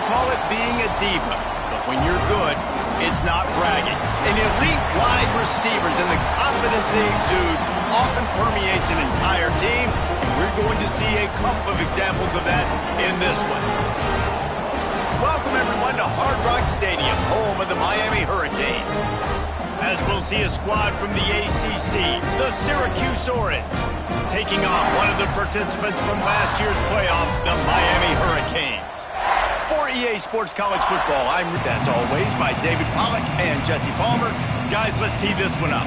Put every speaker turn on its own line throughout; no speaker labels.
call it being a diva, but when you're good, it's not bragging. And elite wide receivers and the confidence they exude often permeates an entire team, and we're going to see a couple of examples of that in this one. Welcome, everyone, to Hard Rock Stadium, home of the Miami Hurricanes. As we'll see a squad from the ACC, the Syracuse Orange, taking on one of the participants from last year's playoff, the Miami Hurricanes. For EA Sports College Football, I'm with, as always, by David Pollack and Jesse Palmer. Guys, let's tee this one up.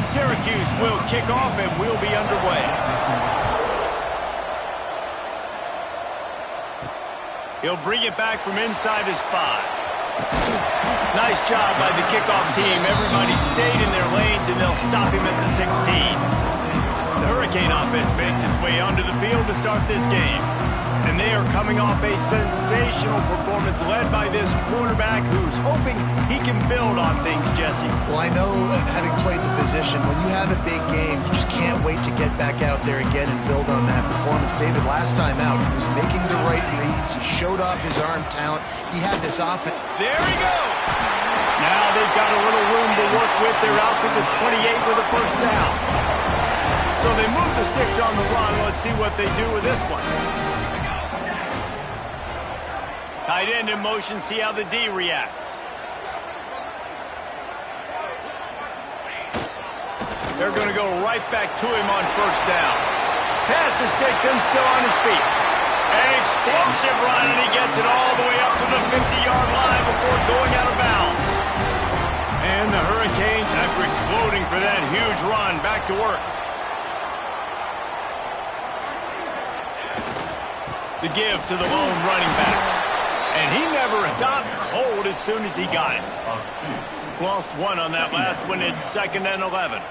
Syracuse will kick off and we'll be underway. He'll bring it back from inside his 5. Nice job by the kickoff team. Everybody stayed in their lanes, and they'll stop him at the 16. The Hurricane offense makes its way onto the field to start this game. And they are coming off a sensational performance led by this quarterback who's hoping he can build on things, Jesse.
Well, I know, having played the position, when you have a big game, you just can't wait to get back out there again and build on that performance. David, last time out, he was making the right reads. He showed off his arm talent. He had this offense.
There he goes. Now they've got a little room to work with. They're out to the 28 with a first down. So they move the sticks on the run. Let's see what they do with this one. Tight end in motion, see how the D reacts. They're going to go right back to him on first down. Pass the sticks and still on his feet. An explosive run, and he gets it all the way up to the 50-yard line before going out of bounds. And the Hurricanes, after exploding for that huge run, back to work. The give to the lone running back. And he never stopped cold as soon as he got it. Lost one on that last one. It's 2nd and 11.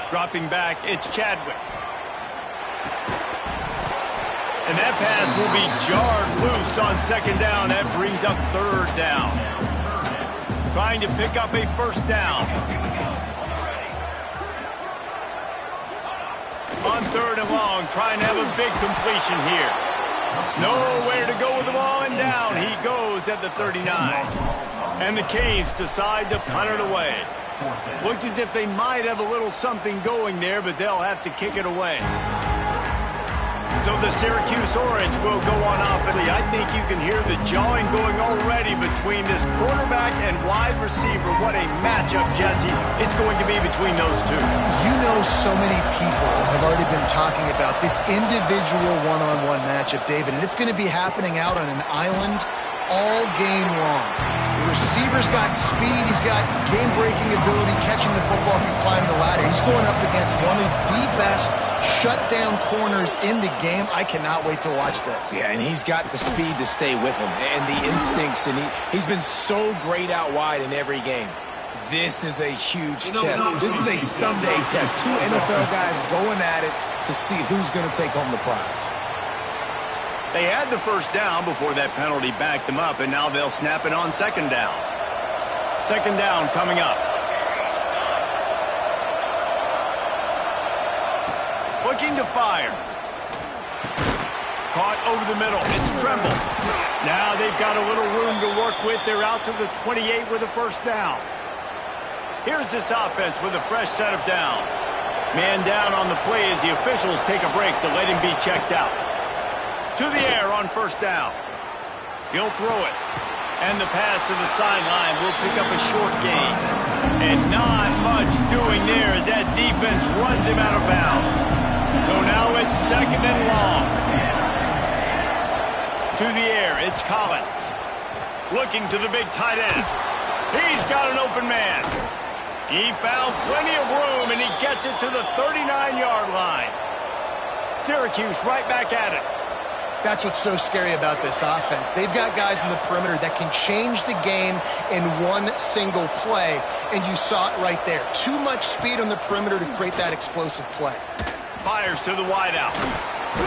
Dropping back, it's Chadwick. And that pass will be jarred loose on 2nd down. That brings up 3rd down. Trying to pick up a first down. On 3rd and long, trying to have a big completion here. Nowhere to go with the ball, and down he goes at the 39. And the Canes decide to punt it away. Looked as if they might have a little something going there, but they'll have to kick it away. So the Syracuse Orange will go on offense. I think you can hear the jawing going already between this quarterback and wide receiver. What a matchup, Jesse, it's going to be between those two.
You know, so many people have already been talking about this individual one-on-one matchup, David, and it's going to be happening out on an island all game long. The receiver's got speed, he's got game-breaking ability, catching the football, can climb the ladder. He's going up against one of the best shutdown corners in the game. I cannot wait to watch this.
Yeah, and he's got the speed to stay with him and the instincts, and he's been so great out wide in every game. This is a huge test. This is a Sunday test. 2 NFL guys going at it to see who's going to take home the prize.
They had the first down before that penalty backed them up, and now they'll snap it on 2nd down. 2nd down coming up. Looking to fire. Caught over the middle. It's Tremble. Now they've got a little room to work with. They're out to the 28 with a first down. Here's this offense with a fresh set of downs. Man down on the play as the officials take a break to let him be checked out. To the air on first down. He'll throw it. And the pass to the sideline will pick up a short gain. And not much doing there as that defense runs him out of bounds. So now it's 2nd and long. To the air, it's Collins. Looking to the big tight end. He's got an open man. He found plenty of room, and he gets it to the 39-yard line. Syracuse right back at it.
That's what's so scary about this offense. They've got guys in the perimeter that can change the game in one single play, and you saw it right there. Too much speed on the perimeter to create that explosive play.
Fires to the wideout.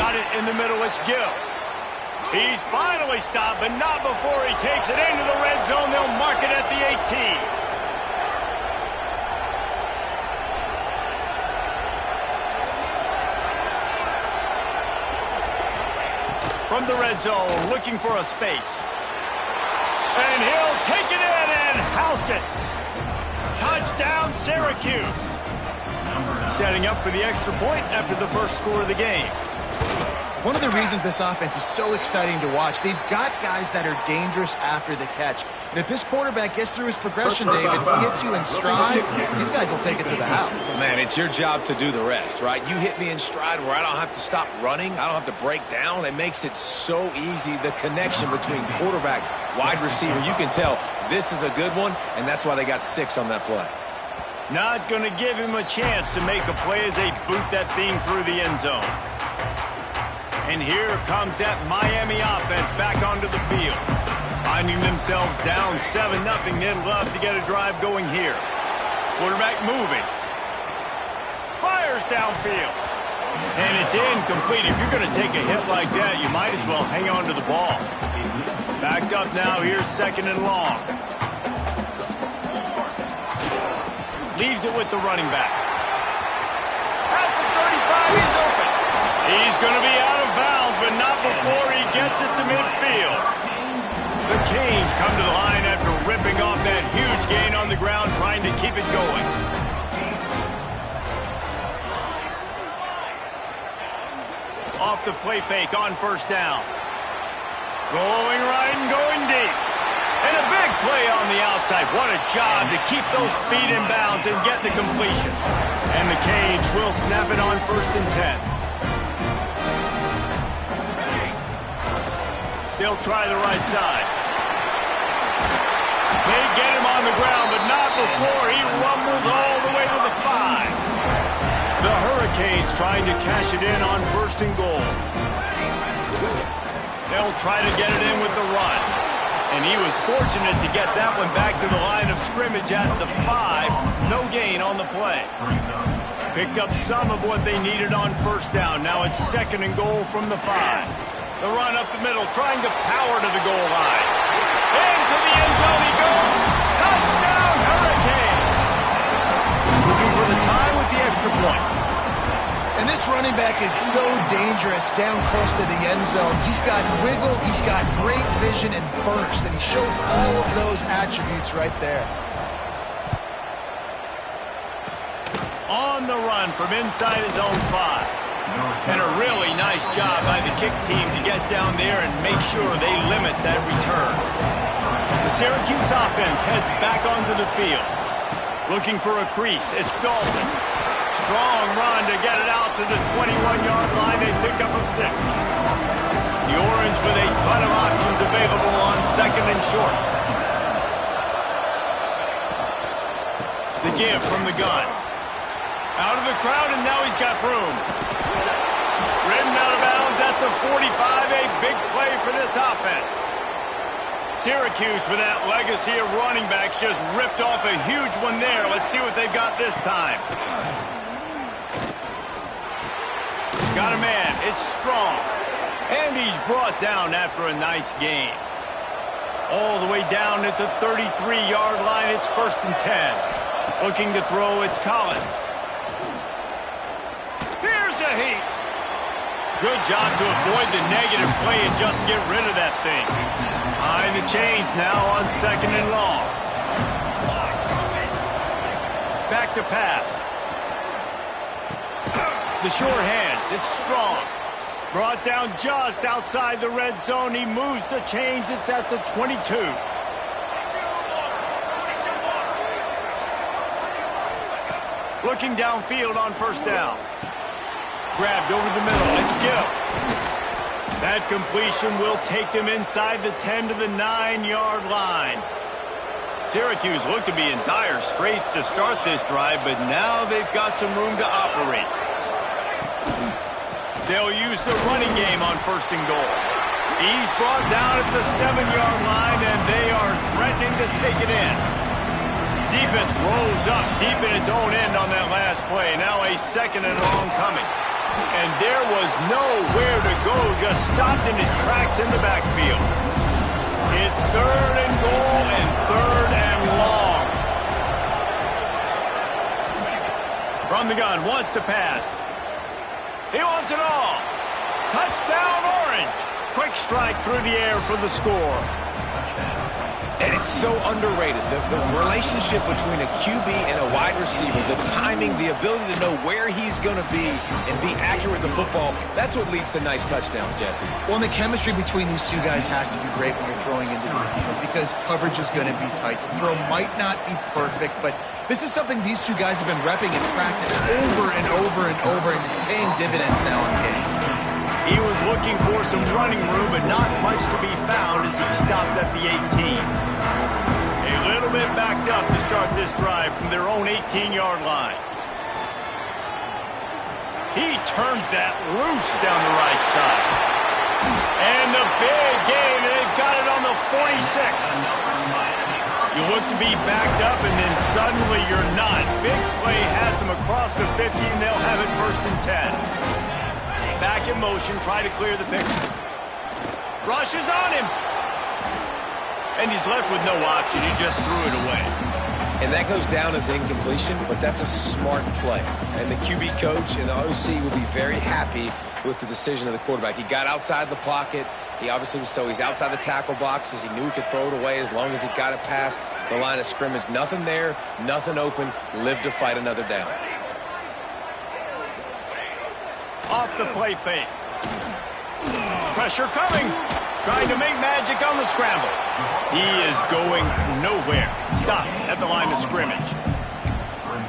Got it in the middle. It's Gill. He's finally stopped, but not before he takes it into the red zone. They'll mark it at the 18. From the red zone, looking for a space. And he'll take it in and house it. Touchdown, Syracuse. Setting up for the extra point after the first score of the game.
One of the reasons this offense is so exciting to watch, they've got guys that are dangerous after the catch. And if this quarterback gets through his progression, David, hits you in stride, these guys will take it to the house.
Man, it's your job to do the rest, right? You hit me in stride where I don't have to stop running. I don't have to break down. It makes it so easy. The connection between quarterback, wide receiver, you can tell this is a good one, and that's why they got 6 on that play.
Not going to give him a chance to make a play as they boot that thing through the end zone. And here comes that Miami offense back onto the field. Finding themselves down 7-0, they'd love to get a drive going here. Quarterback moving. Fires downfield. And it's incomplete. If you're going to take a hit like that, you might as well hang on to the ball. Backed up now, here's 2nd and long. Leaves it with the running back. At the 35, he's open. He's going to be out of bounds, but not before he gets it to midfield. The Canes come to the line after ripping off that huge gain on the ground, trying to keep it going. Off the play fake on first down. Going right and going deep. And a big play on the outside. What a job to keep those feet in bounds and get the completion. And the Canes will snap it on 1st and 10. They'll try the right side. They get him on the ground, but not before he rumbles all the way to the 5. The Hurricanes trying to cash it in on 1st and goal. They'll try to get it in with the run. And he was fortunate to get that one back to the line of scrimmage at the 5. No gain on the play. Picked up some of what they needed on 1st down. Now it's 2nd and goal from the 5. The run up the middle, trying to power to the goal line. Into the end zone he goes. Touchdown, Hurricane. Looking for the tie with the extra point.
And this running back is so dangerous down close to the end zone. He's got wiggle, he's got great vision and burst, and he showed all of those attributes right there.
On the run from inside his own 5. And a really nice job by the kick team to get down there and make sure they limit that return. The Syracuse offense heads back onto the field. Looking for a crease, it's Dalton. Strong run to get it out to the 21-yard line. They pick up a 6. The Orange with a ton of options available on 2nd and short. The give from the gun. Out of the crowd, and now he's got room. Ridden out of bounds at the 45. A big play for this offense. Syracuse, with that legacy of running backs, just ripped off a huge one there. Let's see what they've got this time. Got a man. It's Strong. And he's brought down after a nice gain. All the way down at the 33-yard line. It's 1st and 10. Looking to throw, it's Collins. Here's a heat. Good job to avoid the negative play and just get rid of that thing. Behind the chains now on 2nd and long. Back to pass. The short hands, it's Strong. Brought down just outside the red zone. He moves the chains. It's at the 22. Looking downfield on 1st down. Grabbed over the middle. It's Gill. That completion will take them inside the 10 to the 9-yard line. Syracuse looked to be in dire straits to start this drive, but now they've got some room to operate. They'll use the running game on 1st and goal. He's brought down at the 7-yard line, and they are threatening to take it in. Defense rolls up deep in its own end on that last play. Now a 2nd and long coming. And there was nowhere to go, just stopped in his tracks in the backfield. It's 3rd and goal and 3rd and long. From the gun, wants to pass. He wants it all. Touchdown, Orange. Quick strike through the air for the score.
And it's so underrated. The relationship between a QB and a wide receiver, the timing, the ability to know where he's going to be and be accurate with the football, that's what leads to nice touchdowns, Jesse.
Well, and the chemistry between these two guys has to be great when you're throwing into the end zone because coverage is going to be tight. The throw might not be perfect, but this is something these two guys have been repping in practice over and over and over, and it's paying dividends now in games.
He was looking for some running room, but not much to be found as he stopped at the 18. A little bit backed up to start this drive from their own 18-yard line. He turns that loose down the right side. And the big game, and they've got it on the 46. You look to be backed up, and then suddenly you're not. Big play has them across the 50, and they'll have it 1st and 10. Back in motion, try to clear the picture. Rushes on him. And he's left with no option. He just threw it away.
And that goes down as incompletion, but that's a smart play. And the QB coach and the OC will be very happy with the decision of the quarterback. He got outside the pocket. He obviously was he's outside the tackle boxes. He knew he could throw it away as long as he got it past the line of scrimmage. Nothing there, nothing open. Live to fight another down.
Off the play fake. Pressure coming. Trying to make magic on the scramble. He is going nowhere. Stopped at the line of scrimmage.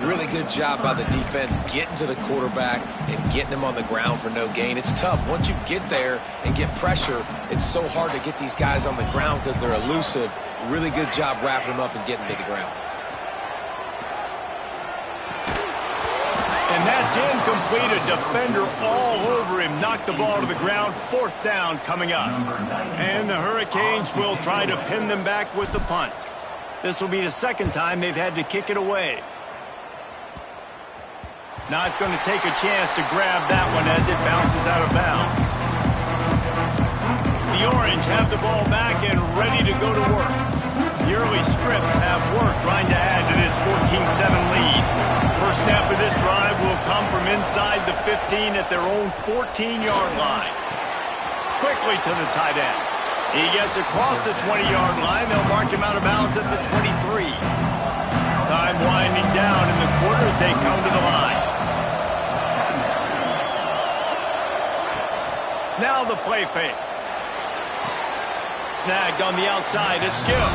Really good job by the defense getting to the quarterback and getting him on the ground for no gain. It's tough. Once you get there and get pressure, it's so hard to get these guys on the ground because they're elusive. Really good job wrapping them up and getting to the ground.
And that's incomplete. A defender all over him. Knocked the ball to the ground. 4th down coming up. And the Hurricanes will try to pin them back with the punt. This will be the 2nd time they've had to kick it away. Not going to take a chance to grab that one as it bounces out of bounds. The Orange have the ball back and ready to go to work. The early scripts have worked trying to add to this 14-7 lead. First snap of this drive will come from inside the 15 at their own 14-yard line. Quickly to the tight end. He gets across the 20-yard line. They'll mark him out of bounds at the 23. Time winding down in the quarter as they come to the line. Now the play fake. Snagged on the outside. It's Gill.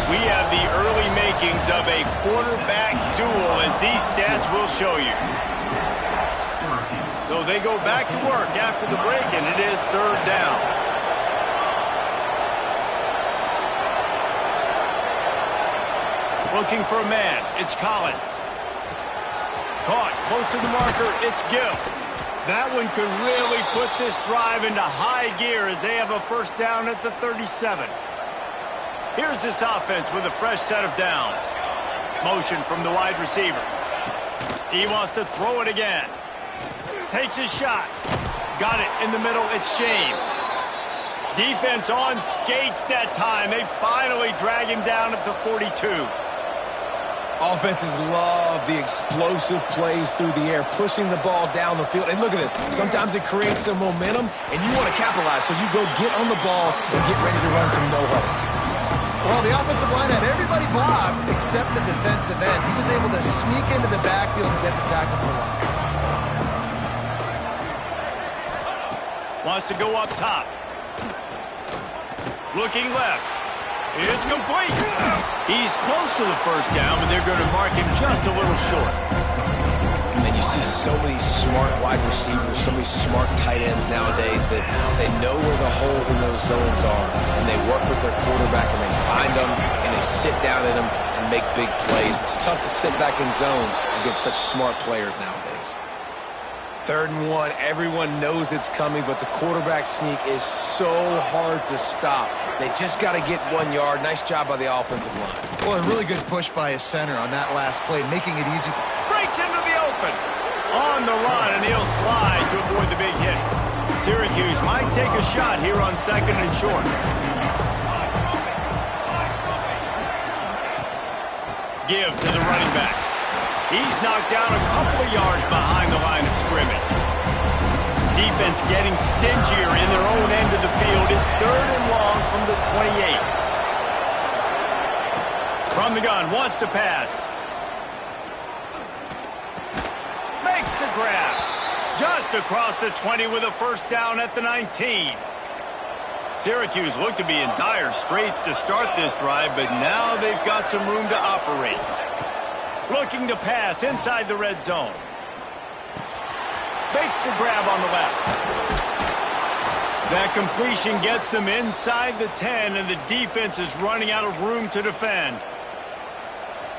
We have the early makings of a quarterback duel, as these stats will show you. So they go back to work after the break, and it is 3rd down. Looking for a man. It's Collins. Caught close to the marker. It's Gill. That one could really put this drive into high gear as they have a 1st down at the 37. Here's this offense with a fresh set of downs. Motion from the wide receiver. He wants to throw it again. Takes his shot. Got it in the middle. It's James. Defense on skates that time. They finally drag him down at the 42.
Offenses love the explosive plays through the air, pushing the ball down the field. And look at this. Sometimes it creates some momentum, and you want to capitalize. So you go get on the ball and get ready to run some no-huddle.
Well, the offensive line had everybody blocked except the defensive end. He was able to sneak into the backfield and get the tackle for loss.
Wants to go up top. Looking left. It's complete. He's close to the 1st down, but they're going to mark him just a little short.
And you see so many smart wide receivers, so many smart tight ends nowadays that they know where the holes in those zones are, and they work with their quarterback, and they find them, and they sit down in them and make big plays. It's tough to sit back in zone against such smart players nowadays. 3rd and 1. Everyone knows it's coming, but the quarterback sneak is so hard to stop. They just got to get 1 yard. Nice job by the offensive line.
Well, a really good push by his center on that last play, making it easy.
Breaks into the open. On the run, and he'll slide to avoid the big hit. Syracuse might take a shot here on 2nd and short. Give to the running back. He's knocked down a couple of yards behind the line of scrimmage. Defense getting stingier in their own end of the field. It's 3rd and long from the 28. From the gun, wants to pass. Makes the grab. Just across the 20 with a first down at the 19. Syracuse looked to be in dire straits to start this drive, but now they've got some room to operate. Looking to pass inside the red zone. Makes the grab on the left. That completion gets them inside the 10, and the defense is running out of room to defend.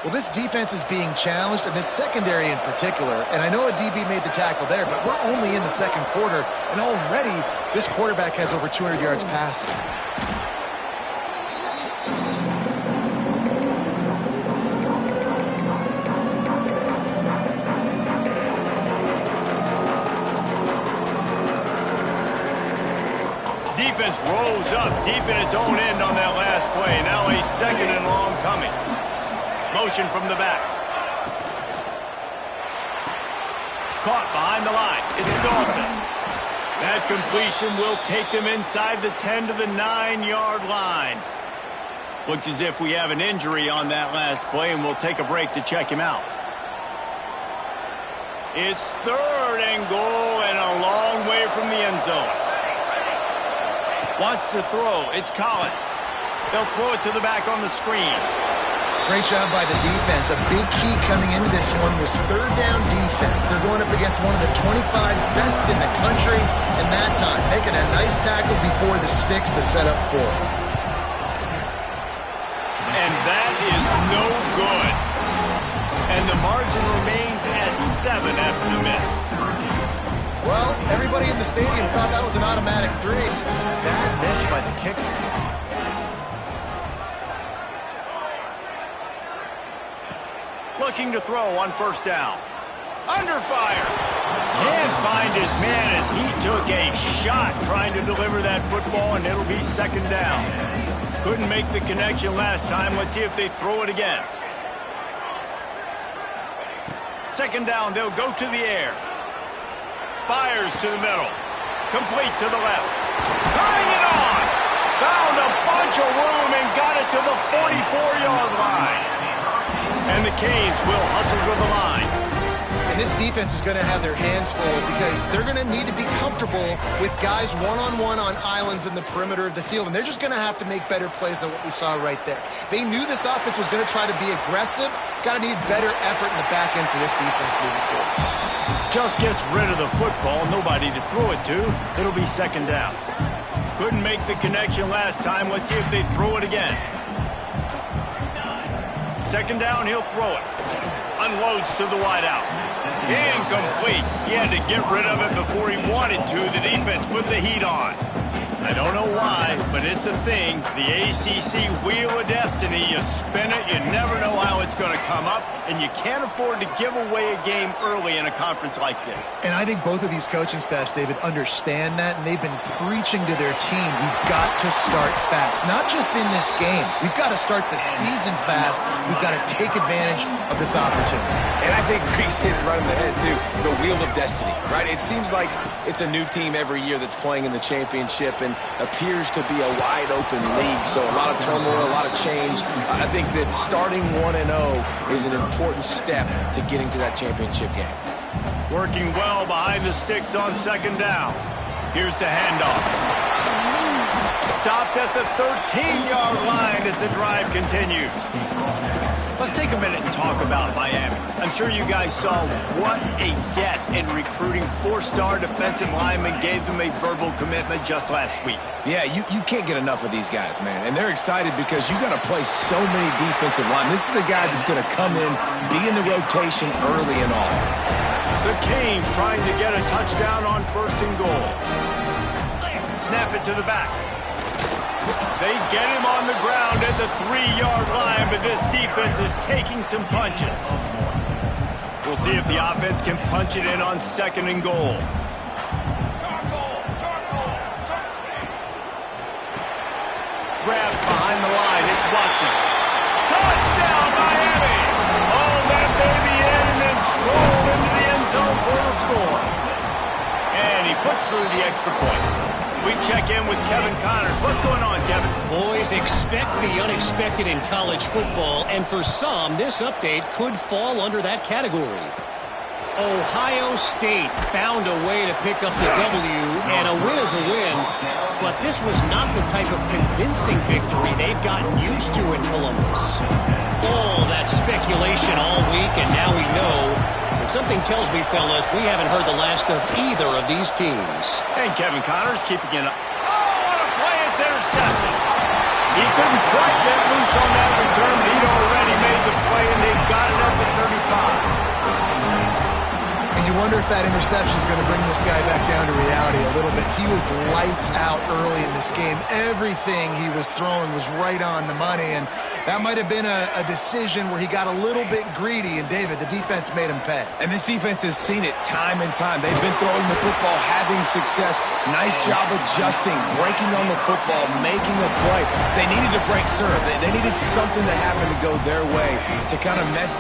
Well, this defense is being challenged, and this secondary in particular, and I know a DB made the tackle there, but we're only in the 2nd quarter, and already this quarterback has over 200 yards passing.
Defense rolls up deep in its own end on that last play. Now a 2nd and long coming. Motion from the back. Caught behind the line. It's Dalton. That completion will take them inside the 10 to the 9-yard line. Looks as if we have an injury on that last play, and we'll take a break to check him out. It's 3rd and goal and a long way from the end zone. Wants to throw. It's Collins. They'll throw it to the back on the screen.
Great job by the defense. A big key coming into this one was 3rd down defense. They're going up against one of the 25 best in the country in that time, making a nice tackle before the sticks to set up 4.
And that is no good. And the margin remains at 7 after the miss.
Well, everybody in the stadium thought that was an automatic 3. Bad miss by the kicker.
Looking to throw on 1st down. Under fire. Can't find his man as he took a shot trying to deliver that football, and it'll be 2nd down. Couldn't make the connection last time. Let's see if they throw it again. 2nd down, they'll go to the air. Fires to the middle. Complete to the left. Tying it on. Found a bunch of room and got it to the 44-yard line. And the Canes will hustle to the line.
And this defense is going to have their hands full because they're going to need to be comfortable with guys one-on-one on islands in the perimeter of the field. And they're just going to have to make better plays than what we saw right there. They knew this offense was going to try to be aggressive. Got to need better effort in the back end for this defense moving forward.
Just gets rid of the football. Nobody to throw it to. It'll be 2nd down. Couldn't make the connection last time. Let's see if they throw it again. 2nd down, he'll throw it. Unloads to the wideout. Incomplete. He had to get rid of it before he wanted to. The defense put the heat on. I don't know why, but it's a thing. The ACC Wheel of Destiny. You spin it, you never know how it's going to come up, and you can't afford to give away a game early in a conference like this.
And I think both of these coaching staffs, David, understand that, and they've been preaching to their team, we've got to start fast. Not just in this game. We've got to start the season fast. We've got to take advantage of this opportunity.
And I think Reese hit it right on the head, too. The Wheel of Destiny, right? It seems like it's a new team every year that's playing in the championship and appears to be a wide-open league. So a lot of turmoil, a lot of change. I think that starting 1-0 is an important step to getting to that championship game.
Working well behind the sticks on 2nd down. Here's the handoff. Stopped at the 13-yard line as the drive continues. Let's take a minute and talk about Miami. I'm sure you guys saw what a get in recruiting 4-star defensive linemen gave them a verbal commitment just last week.
Yeah, you can't get enough of these guys, man. And they're excited because you got to play so many defensive linemen. This is the guy that's going to come in, be in the rotation early and often.
The Canes trying to get a touchdown on 1st and goal. Snap it to the back. They get him on the ground at the 3-yard line, but this defense is taking some punches. We'll see if the offense can punch it in on 2nd and goal. Grab behind the line. It's Watson. Touchdown, Miami! Oh, that baby in and then strolled into the end zone for the score. And he puts through the extra point. We check in with Kevin Connors. What's going on, Kevin?
Boys, expect the unexpected in college football, and for some, this update could fall under that category. Ohio State found a way to pick up the W, and a win is a win, but this was not the type of convincing victory they've gotten used to in Columbus. All that speculation all week, and now we know. Something tells me, fellas, we haven't heard the last of either of these teams.
And Kevin Connors keeping it up. Oh, what a play! It's intercepted. He couldn't quite get loose on that return. He'd already made the play, and they've got it at the 35.
And you wonder if that interception is going to bring this guy back down to reality a little bit. He was lights out early in this game. Everything he was throwing was right on the money, and that might have been a decision where he got a little bit greedy, and David, the defense made him pay.
And this defense has seen it time and time. They've been throwing the football, having success. Nice job adjusting, breaking on the football, making a play. They needed to break serve. They needed something to happen to go their way to kind of mess